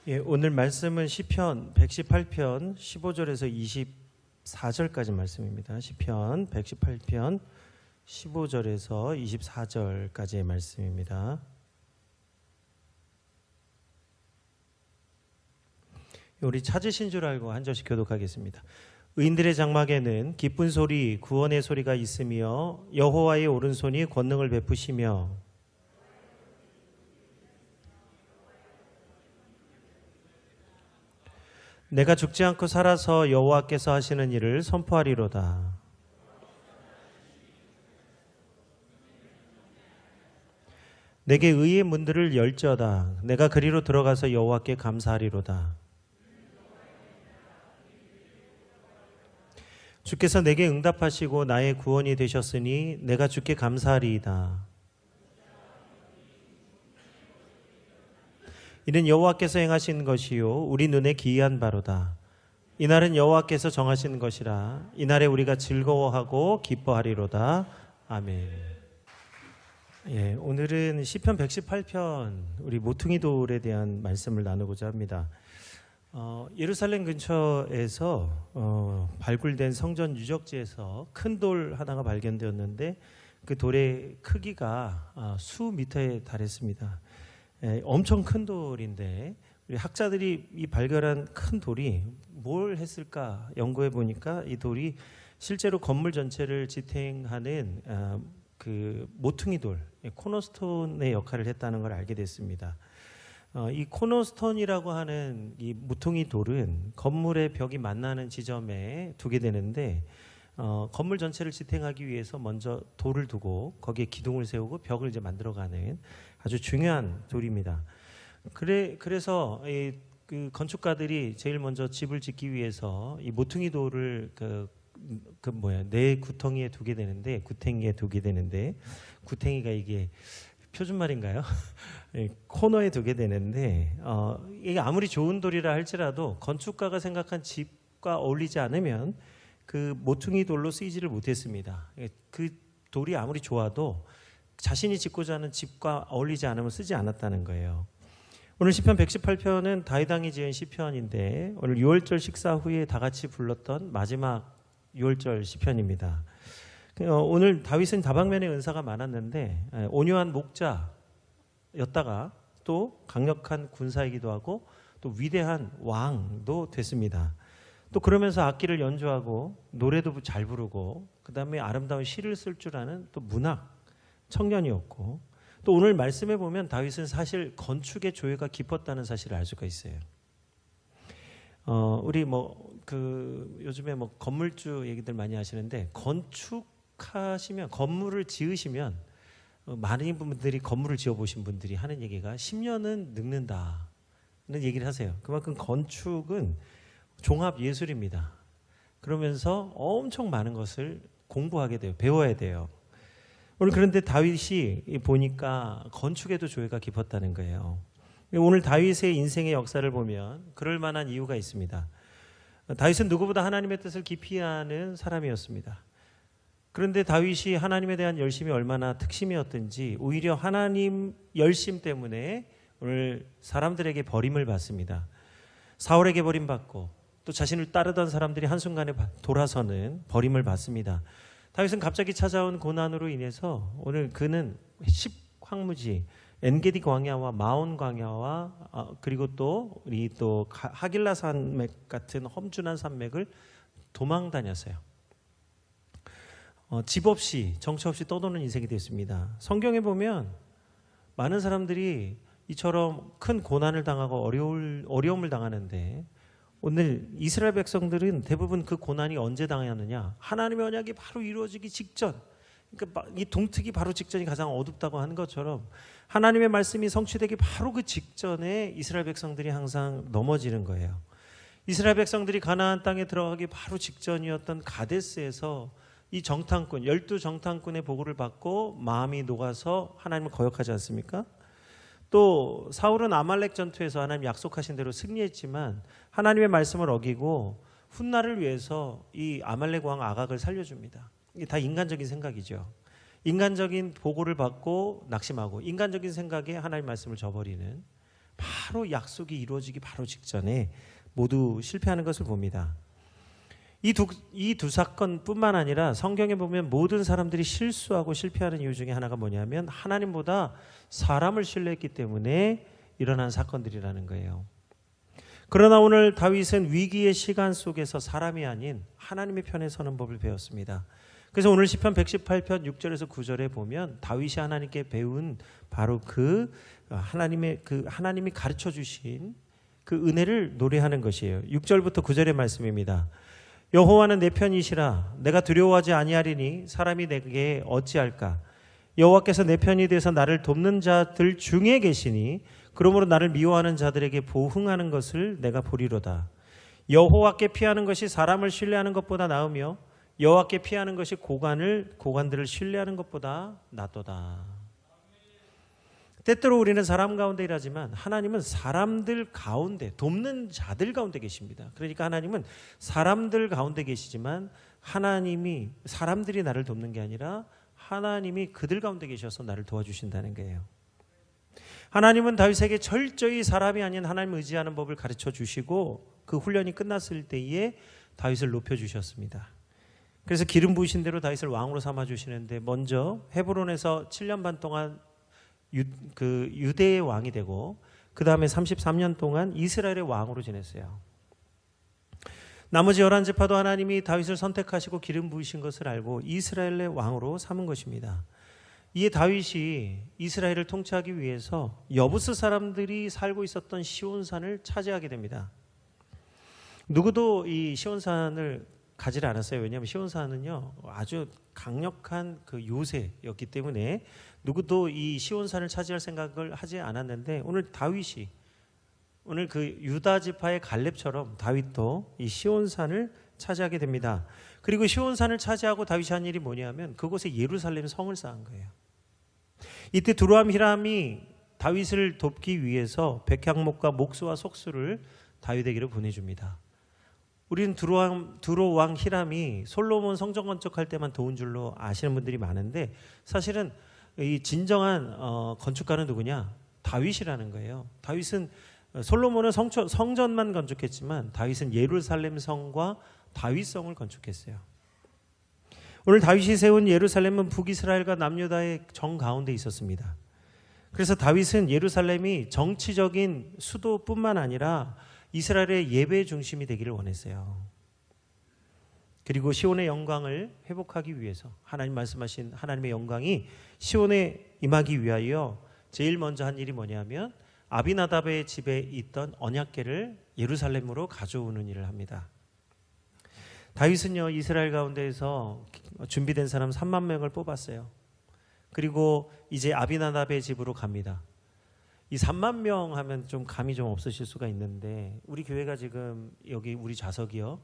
예, 오늘 말씀은 시편 118편 15절에서 24절까지 말씀입니다. 시편 118편 15절에서 24절까지의 말씀입니다. 우리 찾으신 줄 알고 한 절씩 교독하겠습니다. 의인들의 장막에는 기쁜 소리, 구원의 소리가 있으며 여호와의 오른손이 권능을 베푸시며 내가 죽지 않고 살아서 여호와께서 하시는 일을 선포하리로다. 내게 의의 문들을 열지어다. 내가 그리로 들어가서 여호와께 감사하리로다. 주께서 내게 응답하시고 나의 구원이 되셨으니 내가 주께 감사하리이다. 이는 여호와께서 행하신 것이요 우리 눈에 기이한 바로다. 이날은 여호와께서 정하신 것이라. 이날에 우리가 즐거워하고 기뻐하리로다. 아멘. 예, 오늘은 시편 118편 우리 모퉁이 돌에 대한 말씀을 나누고자 합니다. 예루살렘 근처에서 발굴된 성전 유적지에서 큰 돌 하나가 발견되었는데 그 돌의 크기가 수 미터에 달했습니다. 엄청 큰 돌인데 우리 학자들이 이 발견한 큰 돌이 뭘 했을까 연구해 보니까 이 돌이 실제로 건물 전체를 지탱하는 그 모퉁이 돌, 코너스톤의 역할을 했다는 걸 알게 됐습니다. 이 코너스톤이라고 하는 이 모퉁이 돌은 건물의 벽이 만나는 지점에 두게 되는데 건물 전체를 지탱하기 위해서 먼저 돌을 두고 거기에 기둥을 세우고 벽을 이제 만들어가는 아주 중요한 돌입니다. 그래서 그 건축가들이 제일 먼저 집을 짓기 위해서 이 모퉁이 돌을 네 구덩이에 두게 되는데 구탱이가 이게 표준말인가요? 코너에 두게 되는데 이게 아무리 좋은 돌이라 할지라도 건축가가 생각한 집과 어울리지 않으면 그 모퉁이 돌로 쓰이지를 못했습니다. 그 돌이 아무리 좋아도 자신이 짓고자 하는 집과 어울리지 않으면 쓰지 않았다는 거예요. 오늘 시편 118편은 다윗 왕이 지은 시편인데 오늘 6월절 식사 후에 다 같이 불렀던 마지막 6월절 시편입니다. 오늘 다윗은 다방면의 은사가 많았는데 온유한 목자였다가 또 강력한 군사이기도 하고 또 위대한 왕도 됐습니다. 또 그러면서 악기를 연주하고 노래도 잘 부르고 그 다음에 아름다운 시를 쓸 줄 아는 또 문학 청년이었고 또 오늘 말씀해 보면 다윗은 사실 건축의 조예가 깊었다는 사실을 알 수가 있어요. 우리 요즘에 건물주 얘기들 많이 하시는데 건축하시면 건물을 지으시면 많은 분들이 건물을 지어보신 분들이 하는 얘기가 10년은 늙는다는 얘기를 하세요. 그만큼 건축은 종합 예술입니다. 그러면서 엄청 많은 것을 공부하게 돼요. 배워야 돼요. 오늘 그런데 다윗이 보니까 건축에도 조예가 깊었다는 거예요. 오늘 다윗의 인생의 역사를 보면 그럴 만한 이유가 있습니다. 다윗은 누구보다 하나님의 뜻을 깊이 아는 사람이었습니다. 그런데 다윗이 하나님에 대한 열심이 얼마나 특심이었든지 오히려 하나님 열심 때문에 오늘 사람들에게 버림을 받습니다. 사울에게 버림받고 또 자신을 따르던 사람들이 한순간에 돌아서는 버림을 받습니다. 다윗은 갑자기 찾아온 고난으로 인해서 오늘 그는 10황무지 엔게디 광야와 마온 광야와 그리고 또 하길라 산맥 같은 험준한 산맥을 도망 다녔어요. 집 없이 정처 없이 떠도는 인생이 됐습니다. 성경에 보면 많은 사람들이 이처럼 큰 고난을 당하고 어려움을 당하는데 오늘 이스라엘 백성들은 대부분 그 고난이 언제 당하느냐? 하나님의 언약이 바로 이루어지기 직전, 그러니까 이 동트기 바로 직전이 가장 어둡다고 하는 것처럼 하나님의 말씀이 성취되기 바로 그 직전에 이스라엘 백성들이 항상 넘어지는 거예요. 이스라엘 백성들이 가나안 땅에 들어가기 바로 직전이었던 가데스에서 이 정탐꾼, 12정탐꾼의 보고를 받고 마음이 녹아서 하나님을 거역하지 않습니까? 또 사울은 아말렉 전투에서 하나님 약속하신 대로 승리했지만 하나님의 말씀을 어기고 훗날을 위해서 이 아말렉 왕 아각을 살려줍니다. 이게 다 인간적인 생각이죠. 인간적인 보고를 받고 낙심하고 인간적인 생각에 하나님의 말씀을 저버리는 바로 약속이 이루어지기 바로 직전에 모두 실패하는 것을 봅니다. 이 두 사건뿐만 아니라 성경에 보면 모든 사람들이 실수하고 실패하는 이유 중에 하나가 뭐냐면 하나님보다 사람을 신뢰했기 때문에 일어난 사건들이라는 거예요. 그러나 오늘 다윗은 위기의 시간 속에서 사람이 아닌 하나님의 편에 서는 법을 배웠습니다. 그래서 오늘 시편 118편 6절에서 9절에 보면 다윗이 하나님께 배운 바로 하나님이 가르쳐 주신 그 은혜를 노래하는 것이에요. 6절부터 9절의 말씀입니다. 여호와는 내 편이시라. 내가 두려워하지 아니하리니 사람이 내게 어찌할까. 여호와께서 내 편이 되어서 나를 돕는 자들 중에 계시니 그러므로 나를 미워하는 자들에게 보응하는 것을 내가 보리로다. 여호와께 피하는 것이 사람을 신뢰하는 것보다 나으며 여호와께 피하는 것이 고관들을 신뢰하는 것보다 낫도다. 때때로 우리는 사람 가운데 일하지만 하나님은 사람들 가운데, 돕는 자들 가운데 계십니다. 그러니까 하나님은 사람들 가운데 계시지만 하나님이 사람들이 나를 돕는 게 아니라 하나님이 그들 가운데 계셔서 나를 도와주신다는 거예요. 하나님은 다윗에게 철저히 사람이 아닌 하나님을 의지하는 법을 가르쳐 주시고 그 훈련이 끝났을 때에 다윗을 높여주셨습니다. 그래서 기름 부으신 대로 다윗을 왕으로 삼아주시는데 먼저 헤브론에서 7년 반 동안 유대의 왕이 되고 그 다음에 33년 동안 이스라엘의 왕으로 지냈어요. 나머지 11지파도 하나님이 다윗을 선택하시고 기름 부으신 것을 알고 이스라엘의 왕으로 삼은 것입니다. 이에 다윗이 이스라엘을 통치하기 위해서 여부스 사람들이 살고 있었던 시온산을 차지하게 됩니다. 누구도 이 시온산을 가지 않았어요. 왜냐하면 시온산은요 아주 강력한 그 요새였기 때문에 누구도 이 시온산을 차지할 생각을 하지 않았는데 오늘 그 유다 지파의 갈렙처럼 다윗도 이 시온산을 차지하게 됩니다. 그리고 시온산을 차지하고 다윗이 한 일이 뭐냐면 그곳에 예루살렘 성을 쌓은 거예요. 이때 두로암 히람이 다윗을 돕기 위해서 백향목과 목수와 속수를 다윗에게로 보내줍니다. 우리는 두로왕 히람이 솔로몬 성전 건축할 때만 도운 줄로 아시는 분들이 많은데 사실은 이 진정한 건축가는 누구냐? 다윗이라는 거예요. 다윗은 솔로몬은 성전만 건축했지만 다윗은 예루살렘 성과 다윗성을 건축했어요. 오늘 다윗이 세운 예루살렘은 북이스라엘과 남유다의 정 가운데 있었습니다. 그래서 다윗은 예루살렘이 정치적인 수도뿐만 아니라 이스라엘의 예배 중심이 되기를 원했어요. 그리고 시온의 영광을 회복하기 위해서 하나님 말씀하신 하나님의 영광이 시온에 임하기 위하여 제일 먼저 한 일이 뭐냐면 아비나답의 집에 있던 언약궤를 예루살렘으로 가져오는 일을 합니다. 다윗은요 이스라엘 가운데에서 준비된 사람 3만 명을 뽑았어요. 그리고 이제 아비나답의 집으로 갑니다. 이 3만 명 하면 좀 감이 좀 없으실 수가 있는데 우리 교회가 지금 여기 우리 좌석이요.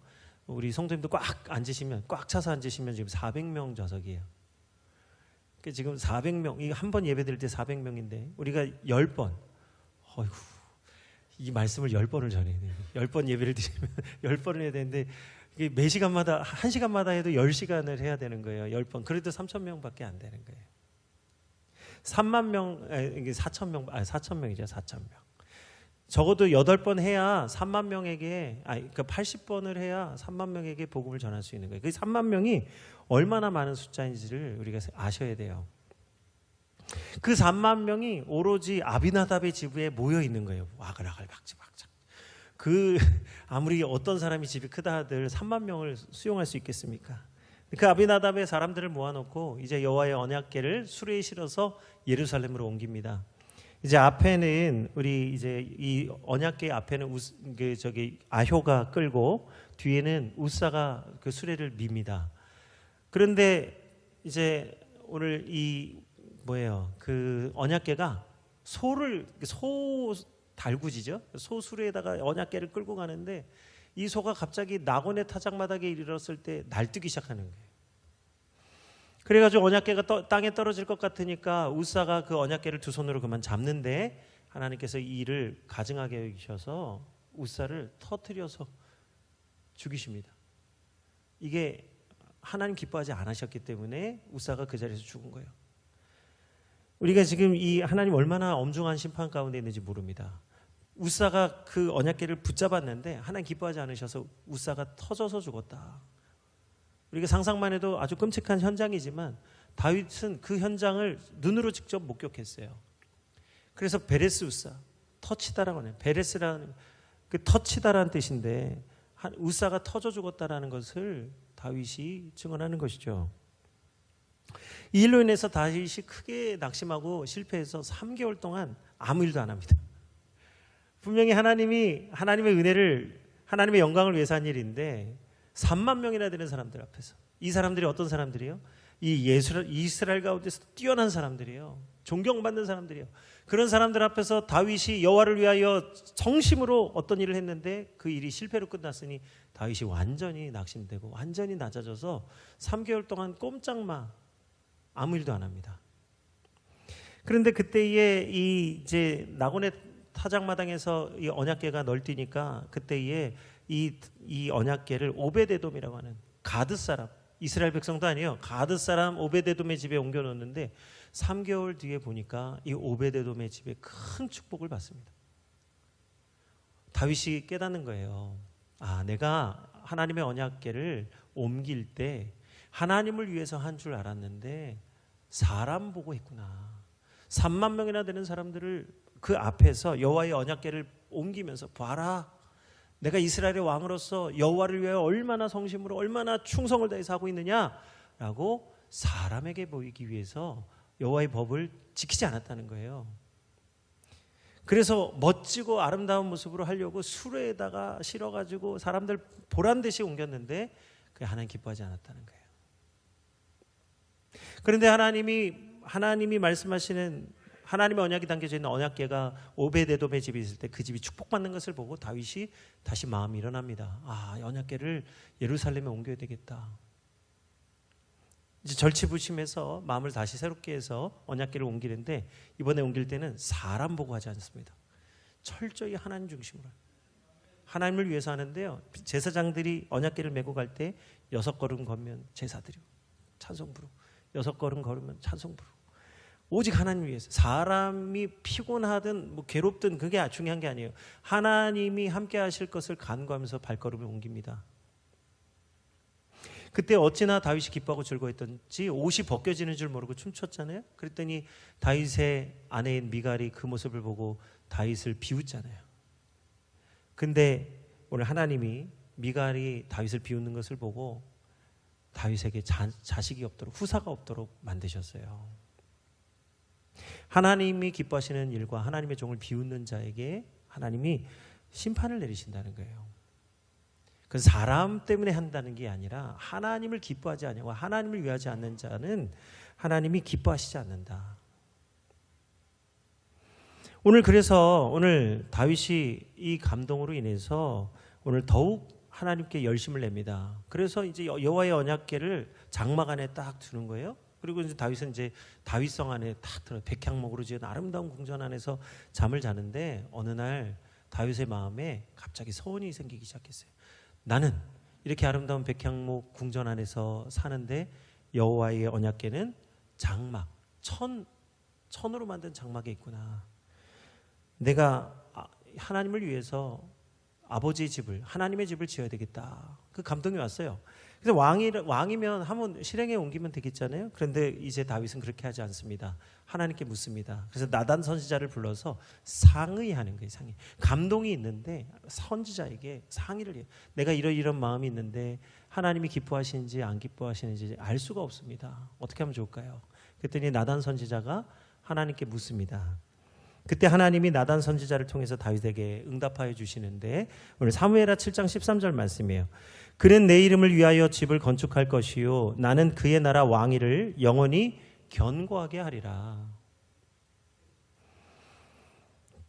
우리 성도님도 꽉 차서 앉으시면 지금 400명 좌석이에요. 지금 400명, 이거 한 번 예배 드릴 때 400명인데 우리가 10번, 어이구, 이 말씀을 10번을 전해야 돼요. 10번 예배를 드리면 10번을 해야 되는데 이게 매 시간마다 1시간마다 해도 10시간을 해야 되는 거예요. 10번. 그래도 3,000명밖에 안 되는 거예요. 3만 명, 이게 4,000명, 4,000명이죠. 4,000명. 적어도 8번 해야 3만 명에게, 그러니까 80번을 해야 3만 명에게 복음을 전할 수 있는 거예요. 그 3만 명이 얼마나 많은 숫자인지를 우리가 아셔야 돼요. 그 3만 명이 오로지 아비나답의 지부에 모여 있는 거예요. 와글와글 박지박작. 아무리 어떤 사람이 집이 크다 하들 3만 명을 수용할 수 있겠습니까? 그 아비나답의 사람들을 모아놓고 이제 여호와의 언약궤를 수레에 실어서 예루살렘으로 옮깁니다. 이제 앞에는 우리 이제 이 언약궤 앞에는 아효가 끌고 뒤에는 우사가 그 수레를 밉니다. 그런데 이제 오늘 그 언약궤가 소 달구지죠. 소 수레에다가 언약궤를 끌고 가는데 이 소가 갑자기 낙원의 타작마당에 이르렀을 때 날뛰기 시작하는 거예요. 그래가지고 언약궤가 땅에 떨어질 것 같으니까 우사가 그 언약궤를 두 손으로 그만 잡는데 하나님께서 이 일을 가증하게 여기셔서 우사를 터뜨려서 죽이십니다. 이게 하나님 기뻐하지 않으셨기 때문에 우사가 그 자리에서 죽은 거예요. 우리가 지금 이 하나님 얼마나 엄중한 심판 가운데 있는지 모릅니다. 우사가 그 언약궤를 붙잡았는데 하나님 기뻐하지 않으셔서 우사가 터져서 죽었다. 우리가 상상만 해도 아주 끔찍한 현장이지만 다윗은 그 현장을 눈으로 직접 목격했어요. 그래서 베레스 우사, 터치다라고 하네요. 베레스라는 그 터치다라는 뜻인데 우사가 터져 죽었다라는 것을 다윗이 증언하는 것이죠. 이 일로 인해서 다윗이 크게 낙심하고 실패해서 3개월 동안 아무 일도 안 합니다. 분명히 하나님의 은혜를, 하나님의 영광을 위해서 한 일인데 3만 명이나 되는 사람들 앞에서, 이 사람들이 어떤 사람들이에요? 이스라엘 가운데서 뛰어난 사람들이에요. 존경받는 사람들이에요. 그런 사람들 앞에서 다윗이 여호와를 위하여 정심으로 어떤 일을 했는데 그 일이 실패로 끝났으니 다윗이 완전히 낙심되고 완전히 낮아져서 3개월 동안 꼼짝마 아무 일도 안 합니다. 그런데 그때에 이제 나곤의 타작마당에서 이 언약궤가 널뛰니까 그때에 이 언약궤를 오베데돔이라고 하는 가드 사람, 이스라엘 백성도 아니에요. 가드 사람 오베데돔의 집에 옮겨 놓는데 3개월 뒤에 보니까 이 오베데돔의 집에 큰 축복을 받습니다. 다윗이 깨닫는 거예요. 아, 내가 하나님의 언약궤를 옮길 때 하나님을 위해서 한 줄 알았는데 사람 보고 했구나. 3만 명이나 되는 사람들을 그 앞에서 여호와의 언약궤를 옮기면서 봐라, 내가 이스라엘의 왕으로서 여호와를 위하여 얼마나 성심으로 얼마나 충성을 다해서 하고 있느냐라고 사람에게 보이기 위해서 여호와의 법을 지키지 않았다는 거예요. 그래서 멋지고 아름다운 모습으로 하려고 수레에다가 실어가지고 사람들 보란 듯이 옮겼는데 그게 하나님 기뻐하지 않았다는 거예요. 그런데 하나님이 말씀하시는 하나님의 언약이 담겨져 있는 언약궤가 오베데돔의 집에 있을 때 그 집이 축복받는 것을 보고 다윗이 다시 마음이 일어납니다. 아, 언약궤를 예루살렘에 옮겨야 되겠다. 이제 절치부심해서 마음을 다시 새롭게 해서 언약궤를 옮기는데 이번에 옮길 때는 사람 보고 하지 않습니다. 철저히 하나님 중심으로 하나님을 위해서 하는데요. 제사장들이 언약궤를 메고 갈 때 6걸음 걷면 제사 드리고 찬송 부르고 6걸음 걸으면 찬송 부르고 오직 하나님 위해서. 사람이 피곤하든 뭐 괴롭든 그게 중요한 게 아니에요. 하나님이 함께 하실 것을 간구하면서 발걸음을 옮깁니다. 그때 어찌나 다윗이 기뻐하고 즐거워했던지 옷이 벗겨지는 줄 모르고 춤췄잖아요. 그랬더니 다윗의 아내인 미갈이 그 모습을 보고 다윗을 비웃잖아요. 근데 오늘 하나님이 미갈이 다윗을 비웃는 것을 보고 다윗에게 자식이 없도록, 후사가 없도록 만드셨어요. 하나님이 기뻐하시는 일과 하나님의 종을 비웃는 자에게 하나님이 심판을 내리신다는 거예요. 그 사람 때문에 한다는 게 아니라 하나님을 기뻐하지 않고 하나님을 위하지 않는 자는 하나님이 기뻐하시지 않는다. 그래서 오늘 다윗이 이 감동으로 인해서 오늘 더욱 하나님께 열심을 냅니다. 그래서 이제 여호와의 언약궤를 장막 안에 딱 두는 거예요. 그리고 이제 다윗은 이제 다윗성 안에 딱 들어 백향목으로 지은 아름다운 궁전 안에서 잠을 자는데 어느 날 다윗의 마음에 갑자기 소원이 생기기 시작했어요. 나는 이렇게 아름다운 백향목 궁전 안에서 사는데 여호와의 언약궤는 장막, 천으로 만든 장막에 있구나. 내가 하나님을 위해서 아버지의 집을, 하나님의 집을 지어야 되겠다. 그 감동이 왔어요. 그래서 왕이면 한번 실행에 옮기면 되겠잖아요. 그런데 이제 다윗은 그렇게 하지 않습니다. 하나님께 묻습니다. 그래서 나단 선지자를 불러서 상의하는 거예요. 상의. 감동이 있는데 선지자에게 상의를 해요. 내가 이런 마음이 있는데 하나님이 기뻐하시는지 안 기뻐하시는지 알 수가 없습니다. 어떻게 하면 좋을까요? 그랬더니 나단 선지자가 하나님께 묻습니다. 그때 하나님이 나단 선지자를 통해서 다윗에게 응답하여 주시는데 오늘 사무엘하 7장 13절 말씀이에요. 그는 내 이름을 위하여 집을 건축할 것이요 나는 그의 나라 왕위를 영원히 견고하게 하리라.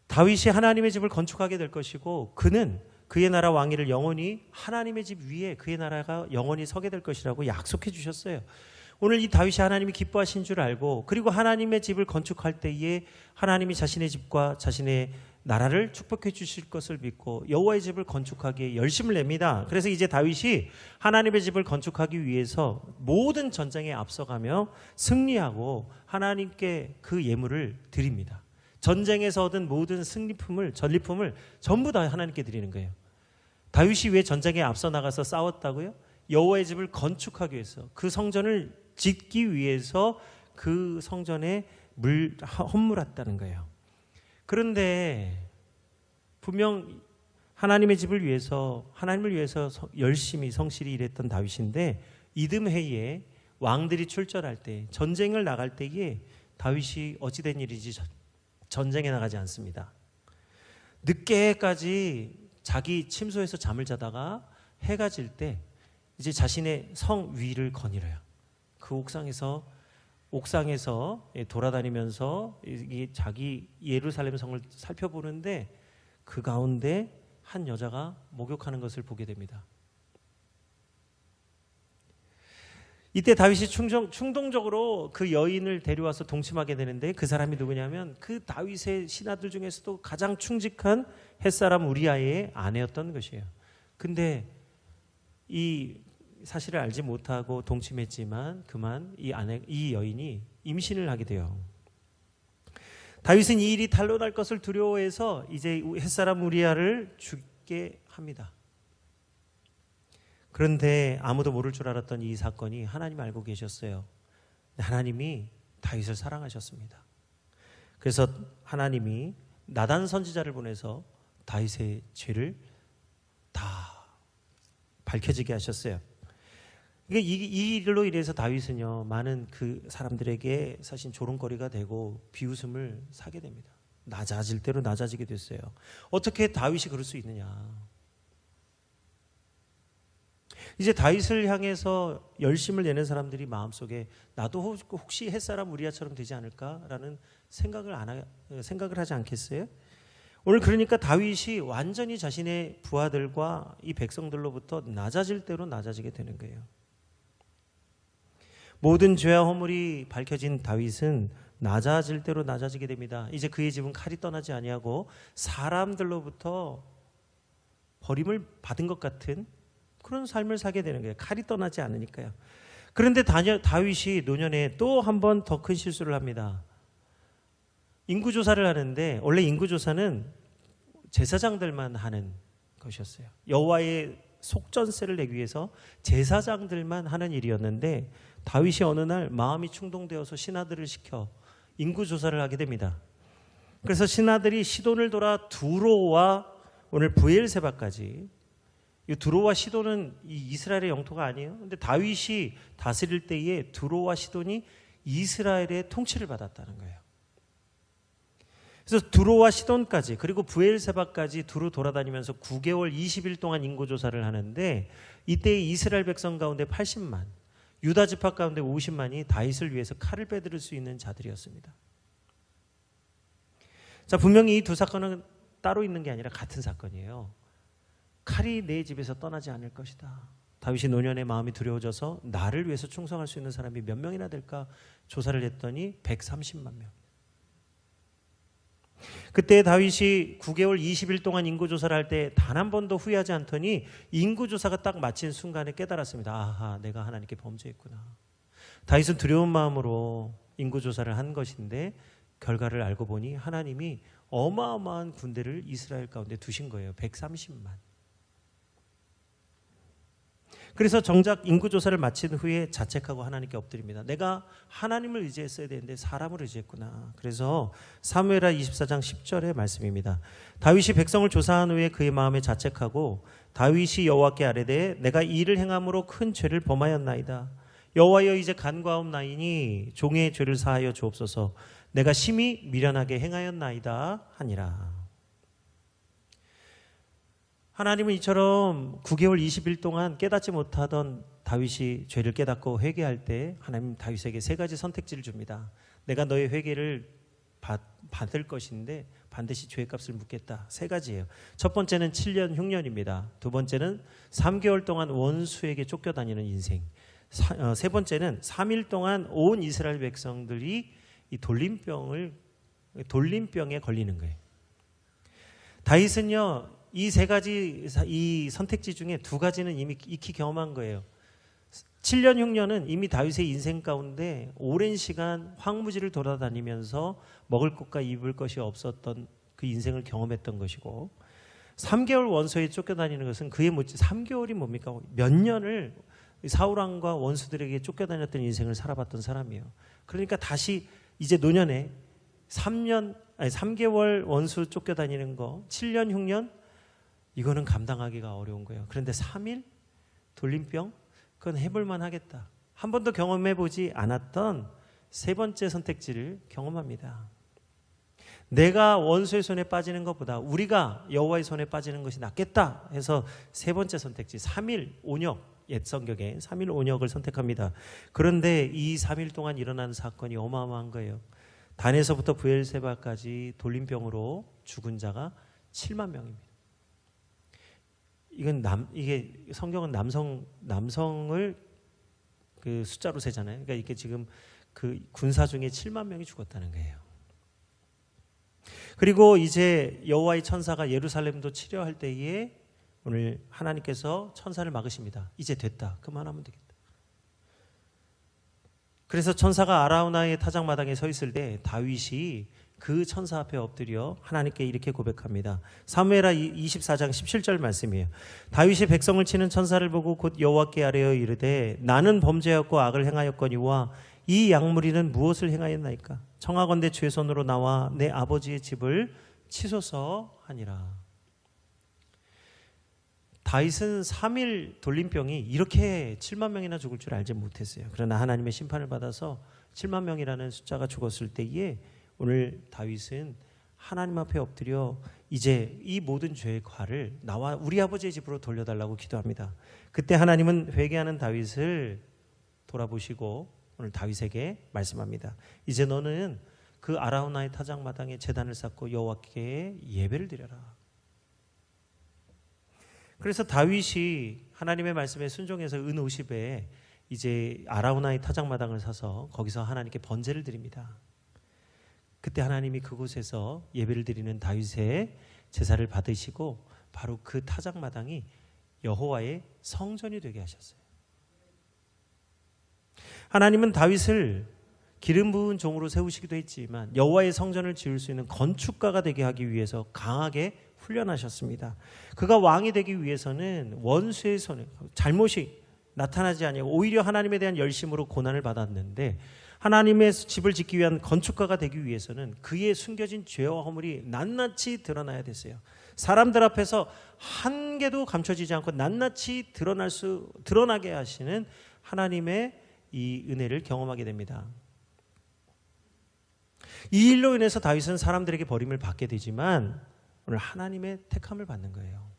다윗이 하나님의 집을 건축하게 될 것이고 그는 그의 나라 왕위를 영원히 하나님의 집 위에 그의 나라가 영원히 서게 될 것이라고 약속해 주셨어요. 오늘 이 다윗이 하나님이 기뻐하신 줄 알고 그리고 하나님의 집을 건축할 때에 하나님이 자신의 집과 자신의 나라를 축복해 주실 것을 믿고 여호와의 집을 건축하기에 열심을 냅니다. 그래서 이제 다윗이 하나님의 집을 건축하기 위해서 모든 전쟁에 앞서가며 승리하고 하나님께 그 예물을 드립니다. 전쟁에서 얻은 모든 승리품을, 전리품을 전부 다 하나님께 드리는 거예요. 다윗이 왜 전쟁에 앞서 나가서 싸웠다고요? 여호와의 집을 건축하기 위해서, 그 성전을 짓기 위해서 그 성전에 헌물했다는 거예요. 그런데 분명 하나님의 집을 위해서, 하나님을 위해서 열심히 성실히 일했던 다윗인데, 이듬해에 왕들이 출전할 때, 전쟁을 나갈 때에 다윗이 어찌된 일인지 전쟁에 나가지 않습니다. 늦게까지 자기 침소에서 잠을 자다가 해가 질 때 이제 자신의 성 위를 거닐어요. 그 옥상에서 돌아다니면서 자기 예루살렘 성을 살펴보는데, 그 가운데 한 여자가 목욕하는 것을 보게 됩니다. 이때 다윗이 충동적으로 그 여인을 데려와서 동침하게 되는데, 그 사람이 누구냐면 그 다윗의 신하들 중에서도 가장 충직한 햇사람 우리아의 아내였던 것이에요. 근데 이 사실을 알지 못하고 동침했지만 그만 이 여인이 임신을 하게 돼요. 다윗은 이 일이 탄로날 것을 두려워해서 이제 햇사람 우리아를 죽게 합니다. 그런데 아무도 모를 줄 알았던 이 사건이 하나님 알고 계셨어요. 하나님이 다윗을 사랑하셨습니다. 그래서 하나님이 나단 선지자를 보내서 다윗의 죄를 다 밝혀지게 하셨어요. 이 일로 인해서 다윗은요, 많은 그 사람들에게 사실 조롱거리가 되고 비웃음을 사게 됩니다. 낮아질 대로 낮아지게 됐어요. 어떻게 다윗이 그럴 수 있느냐. 이제 다윗을 향해서 열심을 내는 사람들이 마음속에 나도 혹시 햇사람 우리아처럼 되지 않을까라는 생각을 하지 않겠어요? 오늘 그러니까 다윗이 완전히 자신의 부하들과 이 백성들로부터 낮아질 대로 낮아지게 되는 거예요. 모든 죄와 허물이 밝혀진 다윗은 낮아질 대로 낮아지게 됩니다. 이제 그의 집은 칼이 떠나지 아니하고 사람들로부터 버림을 받은 것 같은 그런 삶을 살게 되는 거예요. 칼이 떠나지 않으니까요. 그런데 다윗이 노년에 또 한 번 더 큰 실수를 합니다. 인구조사를 하는데, 원래 인구조사는 제사장들만 하는 것이었어요. 여호와의 속전세를 내기 위해서 제사장들만 하는 일이었는데, 다윗이 어느 날 마음이 충동되어서 신하들을 시켜 인구조사를 하게 됩니다. 그래서 신하들이 시돈을 돌아 두로와 오늘 브엘세바까지, 이 두로와 시돈은 이 이스라엘의 영토가 아니에요. 근데 다윗이 다스릴 때에 두로와 시돈이 이스라엘의 통치를 받았다는 거예요. 그래서 두로와 시돈까지, 그리고 브엘세바까지 두루 돌아다니면서 9개월 20일 동안 인구조사를 하는데, 이때 이스라엘 백성 가운데 80만, 유다 지파 가운데 50만이 다윗을 위해서 칼을 빼들을 수 있는 자들이었습니다. 자, 분명히 이 두 사건은 따로 있는 게 아니라 같은 사건이에요. 칼이 내 집에서 떠나지 않을 것이다. 다윗이 노년에 마음이 두려워져서 나를 위해서 충성할 수 있는 사람이 몇 명이나 될까 조사를 했더니 130만 명. 그때 다윗이 9개월 20일 동안 인구조사를 할 때 단 한 번도 후회하지 않더니 인구조사가 딱 마친 순간에 깨달았습니다. 아하, 내가 하나님께 범죄했구나. 다윗은 두려운 마음으로 인구조사를 한 것인데, 결과를 알고 보니 하나님이 어마어마한 군대를 이스라엘 가운데 두신 거예요. 130만. 그래서 정작 인구조사를 마친 후에 자책하고 하나님께 엎드립니다. 내가 하나님을 의지했어야 되는데 사람을 의지했구나. 그래서 사무엘하 24장 10절의 말씀입니다. 다윗이 백성을 조사한 후에 그의 마음에 자책하고 다윗이 여호와께 아뢰되 내가 이 일을 행함으로 큰 죄를 범하였나이다. 여호와여, 이제 간과하옵나이니 종의 죄를 사하여 주옵소서. 내가 심히 미련하게 행하였나이다 하니라. 하나님은 이처럼 9개월 20일 동안 깨닫지 못하던 다윗이 죄를 깨닫고 회개할 때 하나님 다윗에게 세 가지 선택지를 줍니다. 내가 너의 회개를 받을 것인데 반드시 죄값을 묻겠다. 세 가지예요. 첫 번째는 7년 흉년입니다. 두 번째는 3개월 동안 원수에게 쫓겨다니는 인생. 세 번째는 3일 동안 온 이스라엘 백성들이 이 돌림병에 걸리는 거예요. 다윗은요, 이 세 가지 이 선택지 중에 두 가지는 이미 익히 경험한 거예요. 7년 흉년은 이미 다윗의 인생 가운데 오랜 시간 황무지를 돌아다니면서 먹을 것과 입을 것이 없었던 그 인생을 경험했던 것이고, 3개월 원수에 쫓겨다니는 것은 그의 3개월이 뭡니까? 몇 년을 사울왕과 원수들에게 쫓겨다녔던 인생을 살아봤던 사람이에요. 그러니까 다시 이제 노년에 3개월 원수 쫓겨다니는 거, 7년 흉년, 이거는 감당하기가 어려운 거예요. 그런데 3일 돌림병, 그건 해볼만 하겠다. 한 번도 경험해보지 않았던 세 번째 선택지를 경험합니다. 내가 원수의 손에 빠지는 것보다 우리가 여호와의 손에 빠지는 것이 낫겠다 해서 세 번째 선택지 3일 온역, 옛 성경에 3일 온역을 선택합니다. 그런데 이 3일 동안 일어난 사건이 어마어마한 거예요. 단에서부터 브엘세바까지 돌림병으로 죽은 자가 7만 명입니다. 이게 성경은 남성을 그 숫자로 세잖아요. 그러니까 이게 지금 그 군사 중에 7만 명이 죽었다는 거예요. 그리고 이제 여호와의 천사가 예루살렘도 치려할 때에 오늘 하나님께서 천사를 막으십니다. 이제 됐다. 그만하면 되겠다. 그래서 천사가 아라우나의 타작마당에 서 있을 때 다윗이 그 천사 앞에 엎드려 하나님께 이렇게 고백합니다. 사무엘하 24장 17절 말씀이에요. 다윗이 백성을 치는 천사를 보고 곧 여호와께 아뢰어 이르되 나는 범죄하였고 악을 행하였거니와 이 양무리는 무엇을 행하였나이까? 청하건대 주의 손으로 나와 내 아버지의 집을 치소서 하니라. 다윗은 3일 돌림병이 이렇게 7만 명이나 죽을 줄 알지 못했어요. 그러나 하나님의 심판을 받아서 7만 명이라는 숫자가 죽었을 때에 오늘 다윗은 하나님 앞에 엎드려 이제 이 모든 죄의 과를 나와 우리 아버지의 집으로 돌려달라고 기도합니다. 그때 하나님은 회개하는 다윗을 돌아보시고 오늘 다윗에게 말씀합니다. 이제 너는 그 아라우나의 타작마당에 제단을 쌓고 여호와께 예배를 드려라. 그래서 다윗이 하나님의 말씀에 순종해서 은 50에 이제 아라우나의 타작마당을 사서 거기서 하나님께 번제를 드립니다. 그때 하나님이 그곳에서 예배를 드리는 다윗의 제사를 받으시고 바로 그 타작마당이 여호와의 성전이 되게 하셨어요. 하나님은 다윗을 기름 부은 종으로 세우시기도 했지만 여호와의 성전을 지을 수 있는 건축가가 되게 하기 위해서 강하게 훈련하셨습니다. 그가 왕이 되기 위해서는 원수의 손에 잘못이 나타나지 아니하고 오히려 하나님에 대한 열심으로 고난을 받았는데 하나님의 집을 짓기 위한 건축가가 되기 위해서는 그의 숨겨진 죄와 허물이 낱낱이 드러나야 됐어요. 사람들 앞에서 한 개도 감춰지지 않고 낱낱이 드러나게 하시는 하나님의 이 은혜를 경험하게 됩니다. 이 일로 인해서 다윗은 사람들에게 버림을 받게 되지만 오늘 하나님의 택함을 받는 거예요.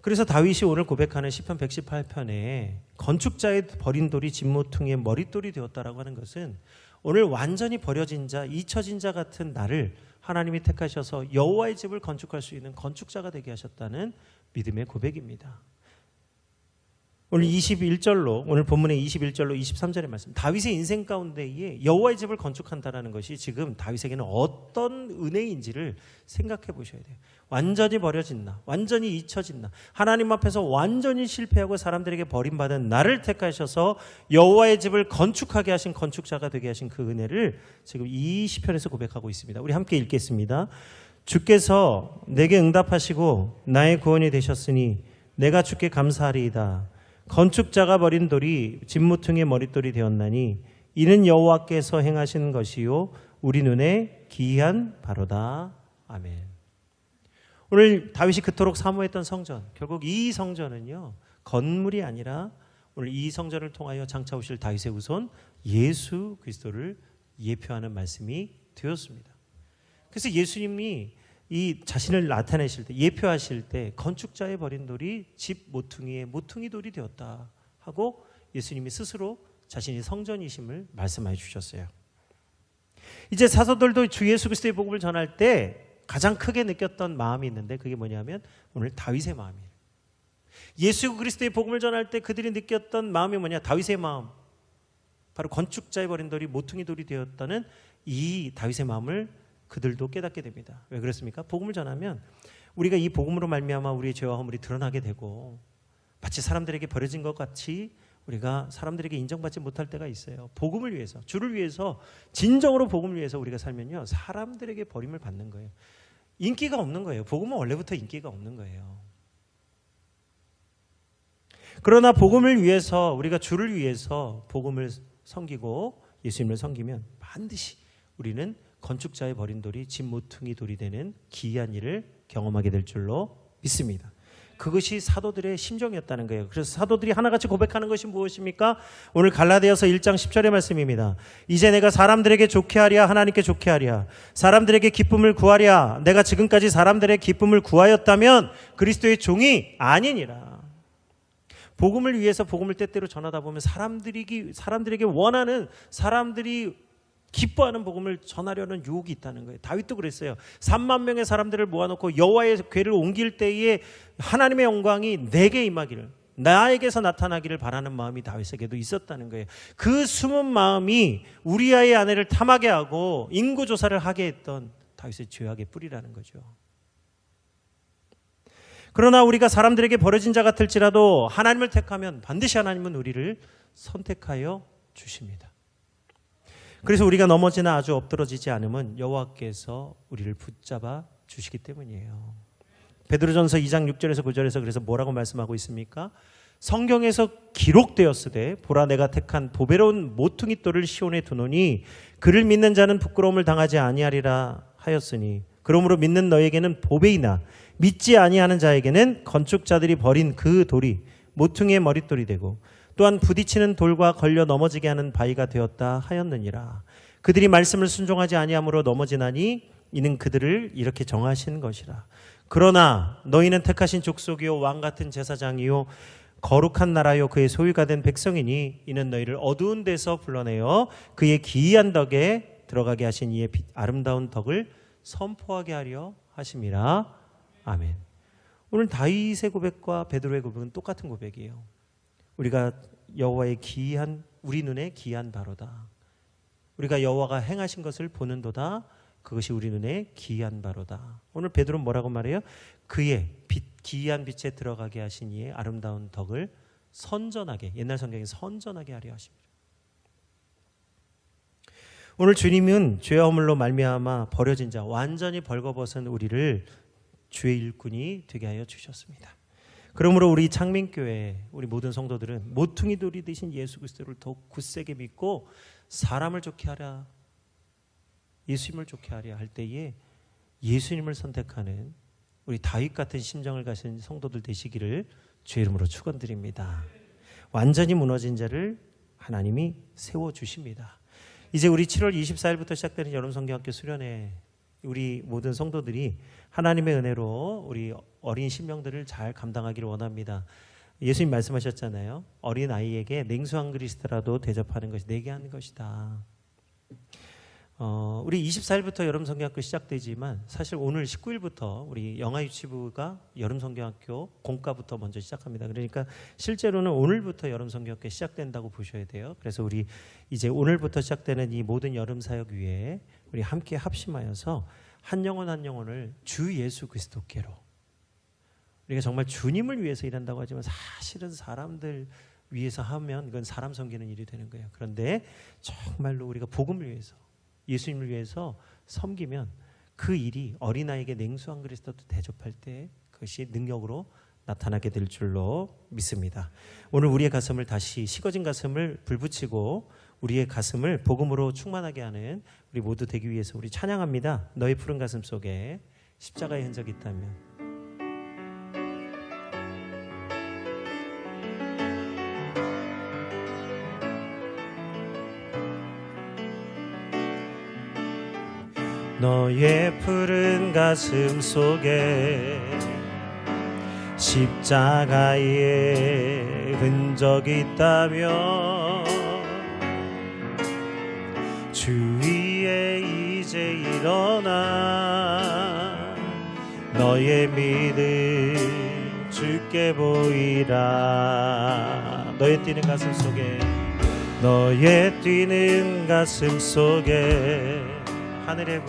그래서 다윗이 오늘 고백하는 시편 118편에 건축자의 버린 돌이 진모퉁이의 머릿돌이 되었다라고 하는 것은 오늘 완전히 버려진 자, 잊혀진 자 같은 나를 하나님이 택하셔서 여호와의 집을 건축할 수 있는 건축자가 되게 하셨다는 믿음의 고백입니다. 오늘 21절로 오늘 본문의 21절로 23절의 말씀, 다윗의 인생 가운데에 여호와의 집을 건축한다라는 것이 지금 다윗에게는 어떤 은혜인지를 생각해 보셔야 돼요. 완전히 버려진 나, 완전히 잊혀진 나, 하나님 앞에서 완전히 실패하고 사람들에게 버림받은 나를 택하셔서 여호와의 집을 건축하게 하신 건축자가 되게 하신 그 은혜를 지금 이 시편에서 고백하고 있습니다. 우리 함께 읽겠습니다. 주께서 내게 응답하시고 나의 구원이 되셨으니 내가 주께 감사하리이다. 건축자가 버린 돌이 진모퉁이의 머릿돌이 되었나니 이는 여호와께서 행하신 것이요 우리 눈에 기이한 바로다. 아멘. 오늘 다윗이 그토록 사모했던 성전, 결국 이 성전은요 건물이 아니라 오늘 이 성전을 통하여 장차 오실 다윗의 후손 예수 그리스도를 예표하는 말씀이 되었습니다. 그래서 예수님이 이 자신을 나타내실 때, 예표하실 때 건축자의 버린 돌이 집 모퉁이의 모퉁이 돌이 되었다 하고 예수님이 스스로 자신이 성전이심을 말씀해 주셨어요. 이제 사도들도 주 예수 그리스도의 복음을 전할 때 가장 크게 느꼈던 마음이 있는데 그게 뭐냐면 오늘 다윗의 마음이에요. 예수 그리스도의 복음을 전할 때 그들이 느꼈던 마음이 뭐냐? 다윗의 마음. 바로 건축자의 버린 돌이 모퉁이 돌이 되었다는 이 다윗의 마음을 그들도 깨닫게 됩니다. 왜 그렇습니까? 복음을 전하면 우리가 이 복음으로 말미암아 우리의 죄와 허물이 드러나게 되고 마치 사람들에게 버려진 것 같이 우리가 사람들에게 인정받지 못할 때가 있어요. 복음을 위해서, 주를 위해서, 진정으로 복음을 위해서 우리가 살면요, 사람들에게 버림을 받는 거예요. 인기가 없는 거예요. 복음은 원래부터 인기가 없는 거예요. 그러나 복음을 위해서, 우리가 주를 위해서 복음을 섬기고 예수님을 섬기면 반드시 우리는 건축자의 버린 돌이 집 모퉁이 돌이 되는 기이한 일을 경험하게 될 줄로 믿습니다. 그것이 사도들의 심정이었다는 거예요. 그래서 사도들이 하나같이 고백하는 것이 무엇입니까? 오늘 갈라디아서 1장 10절의 말씀입니다. 이제 내가 사람들에게 좋게 하랴 하나님께 좋게 하랴, 사람들에게 기쁨을 구하랴, 내가 지금까지 사람들의 기쁨을 구하였다면 그리스도의 종이 아니니라. 복음을 위해서 복음을 때때로 전하다 보면 사람들에게 원하는, 사람들이 기뻐하는 복음을 전하려는 유혹이 있다는 거예요. 다윗도 그랬어요. 3만 명의 사람들을 모아놓고 여호와의 궤를 옮길 때에 하나님의 영광이 내게 임하기를, 나에게서 나타나기를 바라는 마음이 다윗에게도 있었다는 거예요. 그 숨은 마음이 우리아의 아내를 탐하게 하고 인구조사를 하게 했던 다윗의 죄악의 뿌리라는 거죠. 그러나 우리가 사람들에게 버려진 자 같을지라도 하나님을 택하면 반드시 하나님은 우리를 선택하여 주십니다. 그래서 우리가 넘어지나 아주 엎드러지지 않으면 여호와께서 우리를 붙잡아 주시기 때문이에요. 베드로전서 2장 6절에서 9절에서 그래서 뭐라고 말씀하고 있습니까? 성경에서 기록되었으되 보라 내가 택한 보배로운 모퉁이 돌을 시온에 두노니 그를 믿는 자는 부끄러움을 당하지 아니하리라 하였으니 그러므로 믿는 너에게는 보배이나 믿지 아니하는 자에게는 건축자들이 버린 그 돌이 모퉁이의 머릿돌이 되고 또한 부딪히는 돌과 걸려 넘어지게 하는 바위가 되었다 하였느니라. 그들이 말씀을 순종하지 아니함으로 넘어지나니 이는 그들을 이렇게 정하신 것이라. 그러나 너희는 택하신 족속이요 왕같은 제사장이요 거룩한 나라요 그의 소유가 된 백성이니 이는 너희를 어두운 데서 불러내어 그의 기이한 덕에 들어가게 하신 이의 아름다운 덕을 선포하게 하려 하심이라. 아멘. 오늘 다윗의 고백과 베드로의 고백은 똑같은 고백이에요. 우리가 여호와의 기이한, 우리 눈에 기이한 바로다. 우리가 여호와가 행하신 것을 보는도다. 그것이 우리 눈에 기이한 바로다. 오늘 베드로는 뭐라고 말해요? 그의 기이한 빛에 들어가게 하신 이의 아름다운 덕을 선전하게, 옛날 성경에 선전하게 하려 하십니다. 오늘 주님은 죄와 허물로 말미암아 버려진 자, 완전히 벌거벗은 우리를 주의 일꾼이 되게 하여 주셨습니다. 그러므로 우리 창민교회, 우리 모든 성도들은 모퉁이 돌이 되신 예수 그리스도를 더욱 굳세게 믿고 사람을 좋게 하랴, 예수님을 좋게 하랴 할 때에 예수님을 선택하는 우리 다윗 같은 심정을 가진 성도들 되시기를 주의 이름으로 축원드립니다. 완전히 무너진 자를 하나님이 세워주십니다. 이제 우리 7월 24일부터 시작되는 여름성경학교 수련회, 우리 모든 성도들이 하나님의 은혜로 우리 어린 신명들을 잘 감당하기를 원합니다. 예수님 말씀하셨잖아요. 어린 아이에게 냉수 한 그릇이라도 대접하는 것이 내게 하는 것이다. 우리 24일부터 여름성경학교 시작되지만 사실 오늘 19일부터 우리 영아유치부가 여름성경학교 공과부터 먼저 시작합니다. 그러니까 실제로는 오늘부터 여름성경학교 시작된다고 보셔야 돼요. 그래서 우리 이제 오늘부터 시작되는 이 모든 여름사역 위에 우리 함께 합심하여서 한 영혼 한 영혼을 주 예수 그리스도께로, 우리가 정말 주님을 위해서 일한다고 하지만 사실은 사람들 위해서 하면 그건 사람 섬기는 일이 되는 거예요. 그런데 정말로 우리가 복음을 위해서, 예수님을 위해서 섬기면 그 일이 어린아이에게 냉수 한 그릇이라도 대접할 때 그것이 능력으로 나타나게 될 줄로 믿습니다. 오늘 우리의 가슴을 다시, 식어진 가슴을 불붙이고 우리의 가슴을 복음으로 충만하게 하는 우리 모두 되기 위해서 우리 찬양합니다. 너의 푸른 가슴 속에 십자가의 흔적이 있다면. 너의 푸른 가슴 속에 십자가의 흔적이 있다면 주 위에 이제 일어나 너의 믿음 주께 보이라. 너의 뛰는 가슴 속에, 너의 뛰는 가슴 속에 하늘의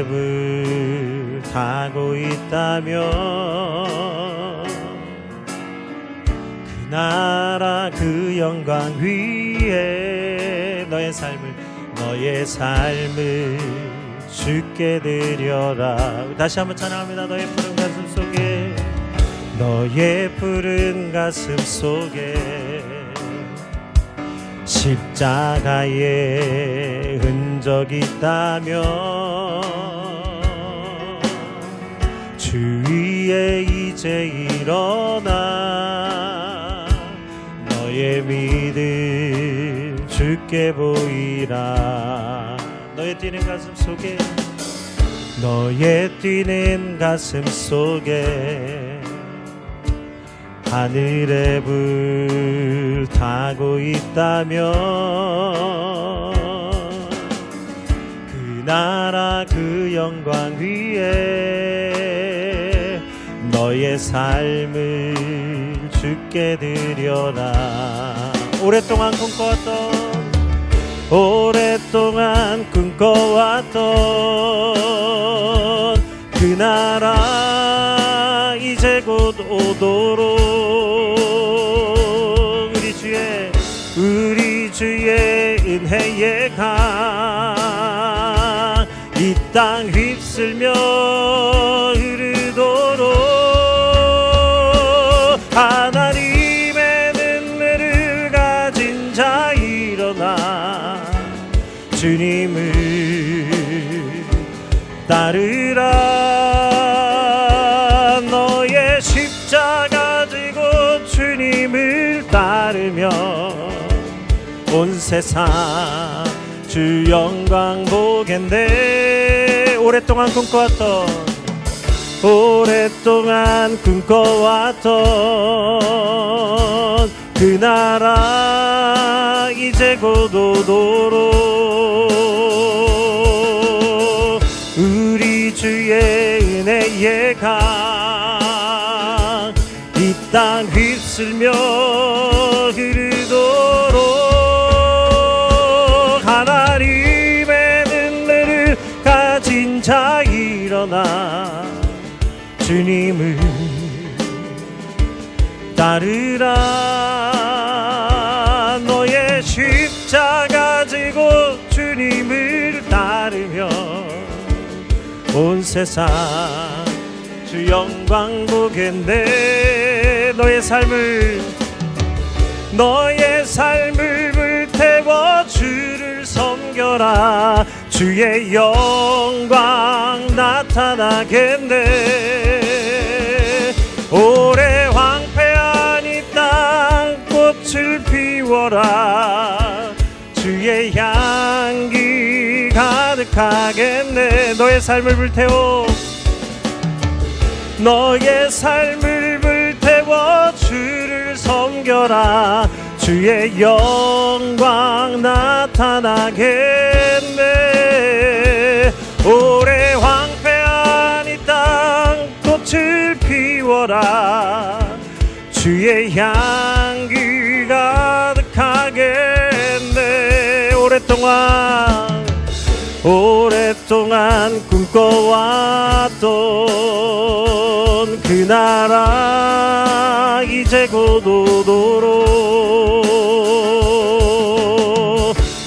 불 타고 있다면 나라 그 영광 위에 너의 삶을 주께 드려라. 다시 한번 찬양합니다. 너의 푸른 가슴 속에, 너의 푸른 가슴 속에 십자가의 흔적이 있다면 주 위에 이제 일어나 너의 믿음 주께 보이라. 너의 뛰는 가슴 속에, 너의 뛰는 가슴 속에 하늘의 불 타고 있다면 그 나라 그 영광 위에 너의 삶을 주께 드려라. 오랫동안 꿈꿔왔던 그 나라 이제 곧 오도록 우리 주의 은혜의 강 이 땅 휩쓸며 흐르도록 하나님의 능력을 가진 자 일어나 주님을 따르라. 너의 십자가 지고 주님을 따르며 온 세상 주 영광 보겠네. 오랫동안 꿈꿔왔던 그 나라 이제 곧 오도록 우리 주의 은혜의 강 이 땅 휩쓸며 흐르도록 하나님의 능력을 가진 자 일어나 주님을 따르라. 너의 십자가 지고 주님을 따르며 온 세상 주 영광 보겠네. 너의 삶을 불태워 주를 섬겨라. 주의 영광 나타나겠네. 오래 황폐한 이 땅 꽃을 피워라. 주의 향기 가득하겠네. 너의 삶을 불태워 주를 섬겨라. 주의 영광 나타나겠네. 오래 황폐한 이 땅 꽃을 피워라. 주의 향기 가득하겠네. 오랫동안 꿈꿔왔던 그 나라 이제 곧 오도록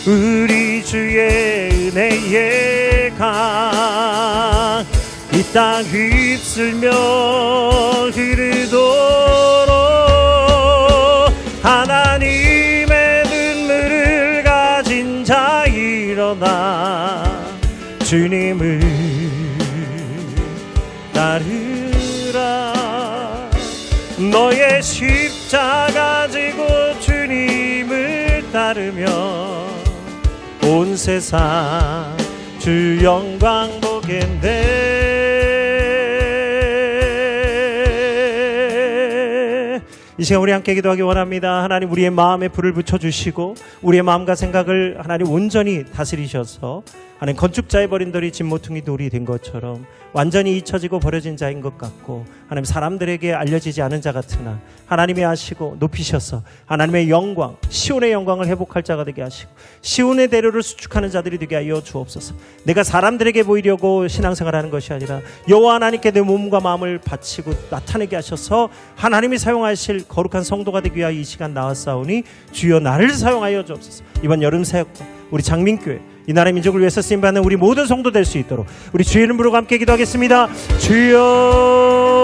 우리 주의 은혜의 강 이 땅 휩쓸며 흐르도록 하나님의 눈물을 가진 자 일어나 주님을 따르라. 너의 십자가 지고 주님을 따르며 온 세상 주 영광 보겠네. 이 시간 우리 함께 기도하기 원합니다. 하나님, 우리의 마음에 불을 붙여주시고 우리의 마음과 생각을 하나님 온전히 다스리셔서 하나님 건축자의 버린 돌이 집 모퉁이 돌이 된 것처럼 완전히 잊혀지고 버려진 자인 것 같고 하나님 사람들에게 알려지지 않은 자 같으나 하나님이 아시고 높이셔서 하나님의 영광 시온의 영광을 회복할 자가 되게 하시고 시온의 대로를 수축하는 자들이 되게 하여 주옵소서. 내가 사람들에게 보이려고 신앙생활하는 것이 아니라 여호와 하나님께 내 몸과 마음을 바치고 나타내게 하셔서 하나님이 사용하실 거룩한 성도가 되기 위하여 이 시간 나왔사오니 주여 나를 사용하여 주옵소서. 이번 여름 사역과 우리 장민교회 이 나라의 민족을 위해서 쓰임받는 우리 모든 성도 될 수 있도록 우리 주의 이름 부르고 함께 기도하겠습니다. 주여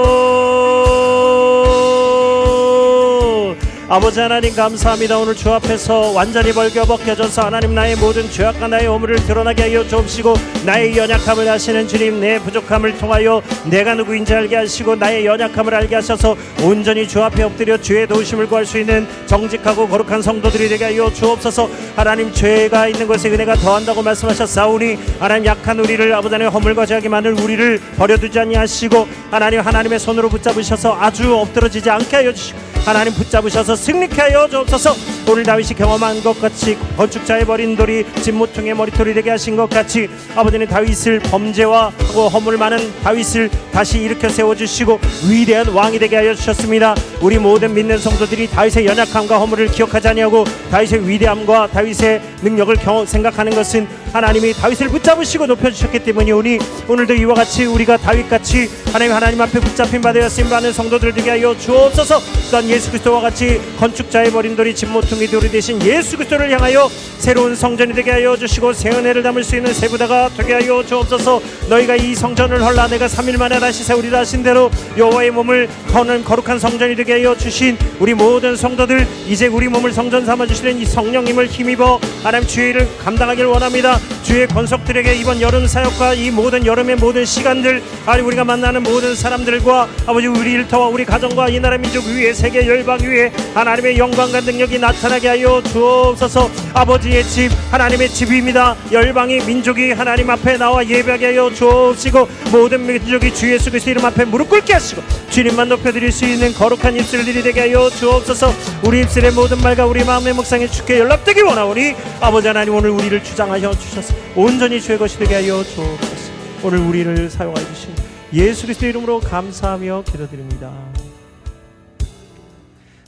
아버지 하나님 감사합니다. 오늘 주 앞에서 완전히 벗겨져서 하나님 나의 모든 죄악과 나의 허물을 드러나게 하여 주옵시고 나의 연약함을 아시는 주님 내 부족함을 통하여 내가 누구인지 알게 하시고 나의 연약함을 알게 하셔서 온전히 주 앞에 엎드려 주의 도우심을 구할 수 있는 정직하고 거룩한 성도들이 되게 하여 주옵소서. 하나님 죄가 있는 곳에 은혜가 더한다고 말씀하셨사오니 하나님 약한 우리를 아버지 하나님 허물과 죄악이 많은 우리를 버려두지 아니하시고 하나님 하나님의 손으로 붙잡으셔서 아주 엎드러지지 않게 하여 주시고 하나님 붙잡으셔서 승리케 하여 주옵소서. 오늘 다윗이 경험한 것 같이 건축자의 버린 돌이 집 모퉁이의 머리털이 되게 하신 것 같이 아버지는 다윗을 범죄와 하고 허물 많은 다윗을 다시 일으켜 세워주시고 위대한 왕이 되게 하여 주셨습니다. 우리 모든 믿는 성도들이 다윗의 연약함과 허물을 기억하지 아니하고 다윗의 위대함과 다윗의 능력을 생각하는 것은 하나님이 다윗을 붙잡으시고 높여주셨기 때문이오니 오늘도 이와 같이 우리가 다윗같이 하나님 앞에 붙잡힌 바 되어 쓰임받는 성도들 되게 하여 주옵소서. 또한 예수 그리스도와 같이 건축자의 버린 돌이 집 모퉁이 돌이 되신 예수 그리스도를 향하여 새로운 성전이 되게 하여 주시고 새 은혜를 담을 수 있는 새 부다가 되게 하여 주옵소서. 너희가 이 성전을 헐라 내가 3일 만에 다시 세우리라 하신 대로 여호와의 몸을 거는 거룩한 성전이 되게 하여 주신 우리 모든 성도들 이제 우리 몸을 성전 삼아 주시는 이 성령님을 힘입어 하나님 주의 일을 감당하기를 원합니다. 주의 권속들에게 이번 여름 사역과 이 모든 여름의 모든 시간들 우리가 만나는 모든 사람들과 아버지 우리 일터와 우리 가정과 이 나라 민족 위에 세계 열방 위에 하나님의 영광과 능력이 나타나게 하여 주옵소서. 아버지의 집 하나님의 집입니다. 열방이 민족이 하나님 앞에 나와 예배하게 하여 주옵시고 모든 민족이 주 예수 그리스도 이름 앞에 무릎 꿇게 하시고 주님만 높여드릴 수 있는 거룩한 입술들이 되게 하여 주옵소서. 우리 입술의 모든 말과 우리 마음의 묵상에 주께 연락되기 원하오니 아버지 하나님 오늘 우리를 주장하여 주셔서 온전히 주의 것이 되게 하여 주옵소서. 오늘 우리를 사용하여 주신 예수 그리스도 이름으로 감사하며 기도드립니다.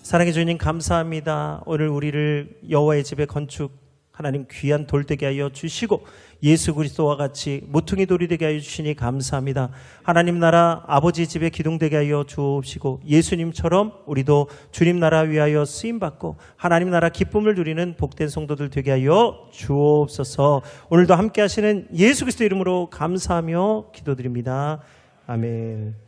사랑의 주님 감사합니다. 오늘 우리를 여호와의 집에 건축 하나님 귀한 돌 되게 하여 주시고 예수 그리스도와 같이 모퉁이 돌이 되게 하여 주시니 감사합니다. 하나님 나라 아버지 집에 기둥되게 하여 주옵시고 예수님처럼 우리도 주님 나라 위하여 쓰임받고 하나님 나라 기쁨을 누리는 복된 성도들 되게 하여 주옵소서. 오늘도 함께 하시는 예수 그리스도 이름으로 감사하며 기도드립니다. 아멘.